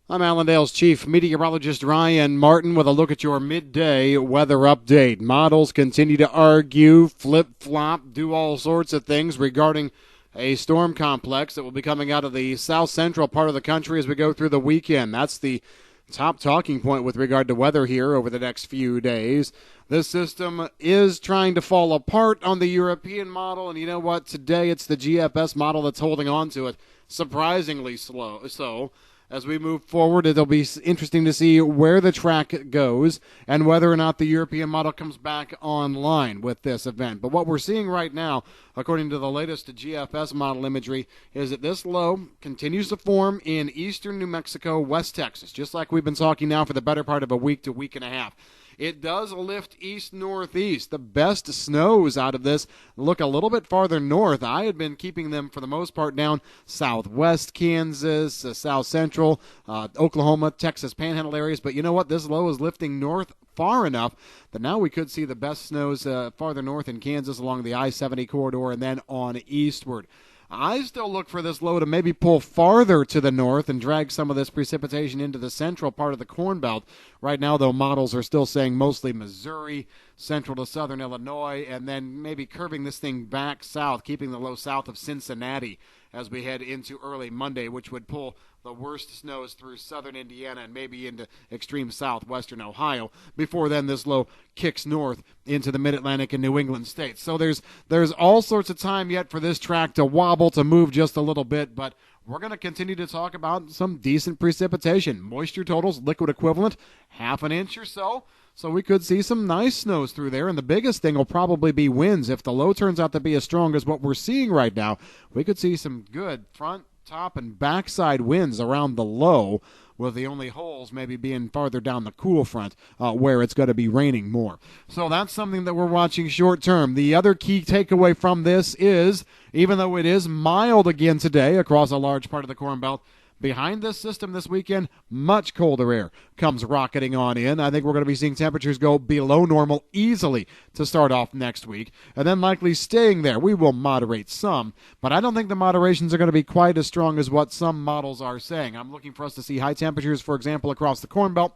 I'm Allendale's chief meteorologist Ryan Martin with a look at your midday weather update. Models continue to argue, flip-flop, do all sorts of things regarding a storm complex that will be coming out of the south central part of the country as we go through the weekend. That's the top talking point with regard to weather here over the next few days. This system is trying to fall apart on the European model, and you know what? Today it's the GFS model that's holding on to it, surprisingly slow. So as we move forward, it'll be interesting to see where the track goes and whether or not the European model comes back online with this event. But what we're seeing right now, according to the latest GFS model imagery, is that this low continues to form in eastern New Mexico, West Texas, just like we've been talking now for the better part of a week to week and a half. It does lift east-northeast. The best snows out of this look a little bit farther north. I had been keeping them for the most part down southwest Kansas, south central, Oklahoma, Texas panhandle areas. But you know what? This low is lifting north far enough that now we could see the best snows farther north in Kansas along the I-70 corridor and then on eastward. I still look for this low to maybe pull farther to the north and drag some of this precipitation into the central part of the Corn Belt. Right now, though, models are still saying mostly Missouri, central to southern Illinois, and then maybe curving this thing back south, keeping the low south of Cincinnati as we head into early Monday, which would pull the worst snows through southern Indiana and maybe into extreme southwestern Ohio. Before then, this low kicks north into the mid-Atlantic and New England states. So there's all sorts of time yet for this track to wobble, to move just a little bit, but we're going to continue to talk about some decent precipitation. Moisture totals, liquid equivalent, half an inch or so. So we could see some nice snows through there, and the biggest thing will probably be winds. If the low turns out to be as strong as what we're seeing right now, we could see some good front, top, and backside winds around the low, with the only holes maybe being farther down the cool front where it's going to be raining more. So that's something that we're watching short term. The other key takeaway from this is, even though it is mild again today across a large part of the Corn Belt, behind this system this weekend, much colder air comes rocketing on in. I think we're going to be seeing temperatures go below normal easily to start off next week, and then likely staying there. We will moderate some, but I don't think the moderations are going to be quite as strong as what some models are saying. I'm looking for us to see high temperatures, for example, across the Corn Belt.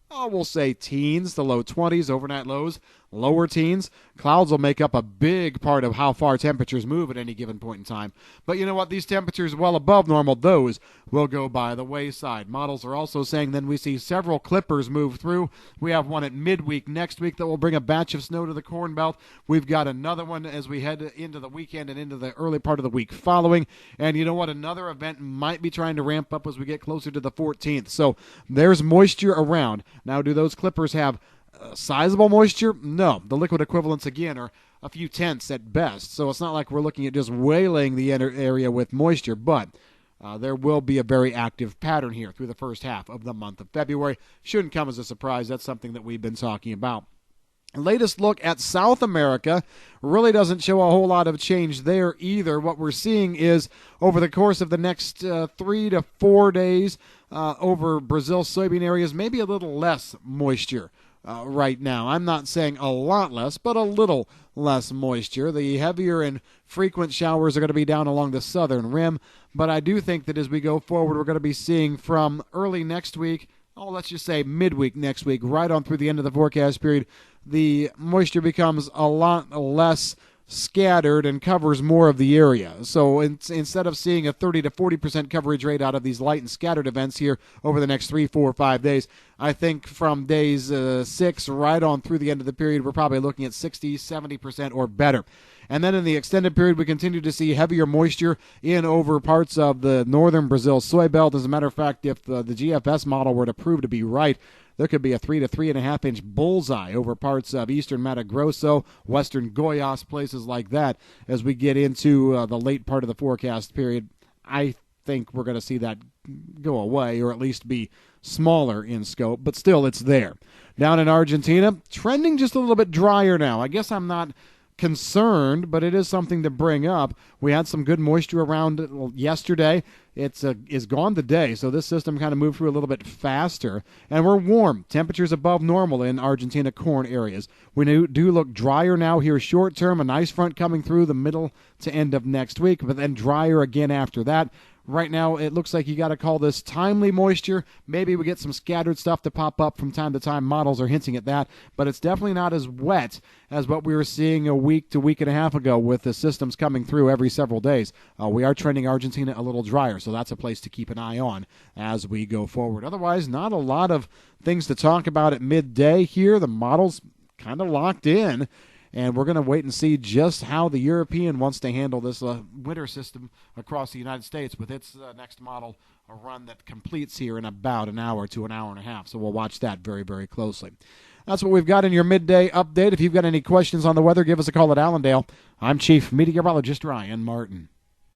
We'll say teens to low 20s, overnight lows, lower teens. Clouds will make up a big part of how far temperatures move at any given point in time. But you know what? These temperatures well above normal, those will go by the wayside. Models are also saying then we see several clippers move through. We have one at midweek next week that will bring a batch of snow to the Corn Belt. We've got another one as we head into the weekend and into the early part of the week following. And you know what? Another event might be trying to ramp up as we get closer to the 14th. So there's moisture around. Now, do those clippers have sizable moisture? No. The liquid equivalents, again, are a few tenths at best. So it's not like we're looking at just waylaying the area with moisture, but there will be a very active pattern here through the first half of the month of February. Shouldn't come as a surprise. That's something that we've been talking about. Latest look at South America really doesn't show a whole lot of change there either. What we're seeing is over the course of the next 3 to 4 days over Brazil's soybean areas, maybe a little less moisture right now. I'm not saying a lot less, but a little less moisture. The heavier and frequent showers are going to be down along the southern rim, but I do think that as we go forward, we're going to be seeing from early next week, let's just say midweek next week, right on through the end of the forecast period, the moisture becomes a lot less scattered and covers more of the area. So instead of seeing a 30 to 40% coverage rate out of these light and scattered events here over the next 3, 4, 5 days, I think from days 6 right on through the end of the period, we're probably looking at 60, 70% or better. And then in the extended period, we continue to see heavier moisture in over parts of the northern Brazil soy belt. As a matter of fact, if the GFS model were to prove to be right, there could be a 3 to 3.5 inch bullseye over parts of eastern Mato Grosso, western Goiás, places like that as we get into the late part of the forecast period. I think we're going to see that go away, or at least be smaller in scope, but still it's there. Down in Argentina, trending just a little bit drier now. I guess I'm not concerned, but it is something to bring up. We had some good moisture around yesterday. It's is gone today, so this system kind of moved through a little bit faster, and we're warm. Temperatures above normal in Argentina corn areas. We do look drier now here short term. A nice front coming through the middle to end of next week, but then drier again after that. Right now, it looks like you got to call this timely moisture. Maybe we get some scattered stuff to pop up from time to time. Models are hinting at that, but it's definitely not as wet as what we were seeing a week to week and a half ago with the systems coming through every several days. We are trending Argentina a little drier, so that's a place to keep an eye on as we go forward. Otherwise, not a lot of things to talk about at midday here. The models kind of locked in. And we're going to wait and see just how the European wants to handle this winter system across the United States with its next model, a run that completes here in about an hour to an hour and a half. So we'll watch that very, very closely. That's what we've got in your midday update. If you've got any questions on the weather, give us a call at Allendale. I'm Chief Meteorologist Ryan Martin.